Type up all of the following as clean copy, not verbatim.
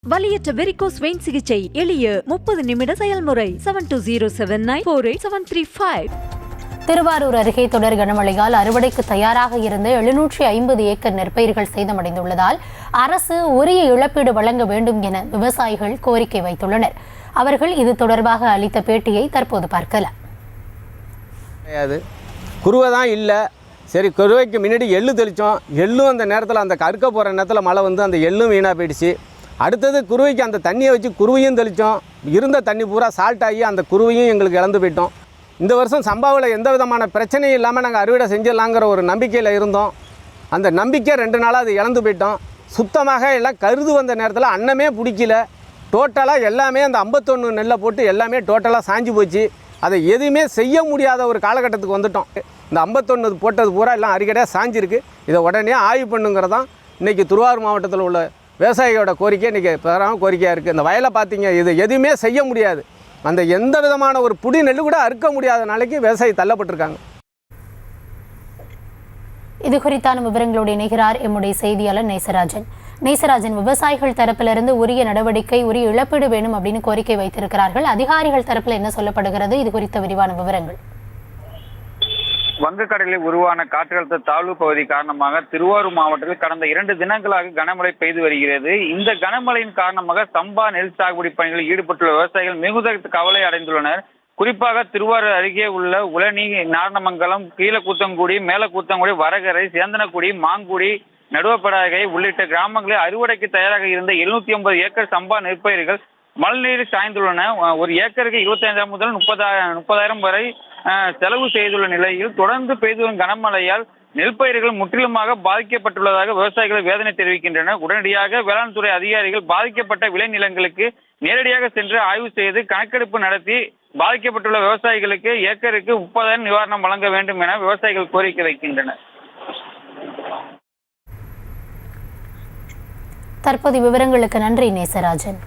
வலியற்ற varicose vein சிகிச்சை எளிய 30 நிமிட செயல்முறை 7279487335. திருவாரூர் அருகே தொடர் கனமழையால் அறுவடைக்கு தயாராக இருந்த 750 ஏக்கர் நெற்பயிர்கள் சேதமடைந்துள்ளதால் அரசு உரிய இழப்பீடு வழங்க வேண்டும் என விவசாயிகள் கோரிக்கை வைத்துள்ளனர். அவர்கள் இது தொடர்பாக அளித்த பேட்டியை தற்போது பார்க்கலாம். குருவைதான் இல்லை, சரி குருவைக்கு முன்னாடி எள்ளு தெளித்தோம். எள்ளும் அந்த நேரத்தில் அந்த கறுக்க போகிற நேரத்தில் மழை வந்து அந்த எள்ளும் வீணாக போயிடுச்சு. அடுத்தது குருவைக்கு அந்த தண்ணியை வச்சு குருவையும் தெளித்தோம். இருந்த தண்ணி பூரா சால்ட் ஆகி அந்த குருவையும் எங்களுக்கு இழந்து போயிட்டோம். இந்த வருஷம் சம்பாவில் எந்த விதமான பிரச்சனையும் இல்லாமல் நாங்கள் அறுவடை செஞ்சிடலாங்கிற ஒரு நம்பிக்கையில் இருந்தோம். அந்த நம்பிக்கை 2 நாளாக அது இழந்து போயிட்டோம். சுத்தமாக எல்லாம் கருது வந்த நேரத்தில் அன்னமே பிடிக்கல. டோட்டலாக எல்லாமே அந்த 51 நெல்லை போட்டு எல்லாமே டோட்டலாக சாஞ்சு போச்சு. அதை எதுவுமே செய்ய முடியாத ஒரு காலகட்டத்துக்கு வந்துட்டோம். இந்த 51 போட்டது பூரா எல்லாம் அரிக்கடையாக சாஞ்சிருக்கு. இதை உடனே ஆய்வு பண்ணுங்கிறதான் இன்றைக்கி திருவாரூர் மாவட்டத்தில் உள்ள விவசாயியோட கோரிக்கை இன்றைக்கி பிரதான கோரிக்கையாக இருக்குது. இந்த வயலை பார்த்தீங்க, இது எதுவுமே செய்ய முடியாது. அந்த எந்த விதமான ஒரு புடி நெல் கூட அறுக்க முடியாத நாளைக்கு விவசாயி தள்ளப்பட்டிருக்காங்க. இது குறித்தான விவரங்களோடு இணைகிறார் எம்முடைய செய்தியாளர் நேசராஜன். விவசாயிகள் தரப்பிலிருந்து உரிய நடவடிக்கை, உரிய இழப்பீடு வேணும் அப்படின்னு கோரிக்கை வைத்திருக்கிறார்கள். அதிகாரிகள் தரப்பில் என்ன சொல்லப்படுகிறது? இது குறித்த விரிவான விவரங்கள். வங்கக்கடலில் உருவான காற்றழுத்த தாழ்வு பகுதி காரணமாக திருவாரூர் மாவட்டத்தில் கடந்த 2 தினங்களாக கனமழை பெய்து வருகிறது. இந்த கனமழையின் காரணமாக சம்பா நெல் சாகுபடி பணிகளில் ஈடுபட்டுள்ள விவசாயிகள் மிகுந்த கவலை அடைந்துள்ளனர். குறிப்பாக திருவாரூர் அருகே உள்ள உளனி, நாரணமங்கலம், கீழக்கூத்தங்குடி, மேலக்கூத்தங்குடி, வரகரை, சேந்தனக்குடி, மாங்குடி, நடுவப்படாகை உள்ளிட்ட கிராமங்களில் அறுவடைக்கு தயாராக இருந்த 750 ஏக்கர் சம்பா நெற்பயிர்கள் மழைநீர் சாய்ந்துள்ளன. ஒரு ஏக்கருக்கு 25,000 முதல் 30,000 வரை செலவு செய்துள்ள நிலையில் தொடர்ந்து பெய்து வரும் கனமழையால் நெற்பயிர்கள் முற்றிலுமாக பாதிக்கப்பட்டுள்ளதாக விவசாயிகள் வேதனை தெரிவிக்கின்றனர். உடனடியாக வேளாண் துறை அதிகாரிகள் பாதிக்கப்பட்ட விளைநிலங்களுக்கு நேரடியாக சென்று ஆய்வு செய்து கணக்கெடுப்பு நடத்தி பாதிக்கப்பட்டுள்ள விவசாயிகளுக்கு ஏக்கருக்கு 30,000 நிவாரணம் வழங்க வேண்டும் என விவசாயிகள் கோரிக்கை வைக்கின்றனர். தற்போது விவரங்களுக்கு நன்றி நேசராஜன்.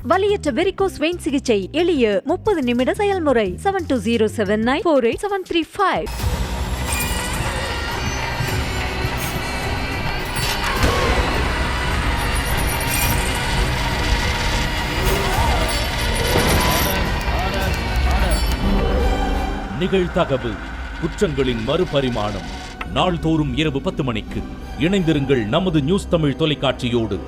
வலியற்ற வெரிகோஸ் வெயின் சிகிச்சை எளிய 30 நிமிட செயல்முறை 7279487335. நிகழ்தகவு குற்றங்களின் மறுபரிமாணம் நாள்தோறும் இரவு 10 மணிக்கு இணைந்திருங்கள் நமது நியூஸ் தமிழ் தொலைக்காட்சியோடு.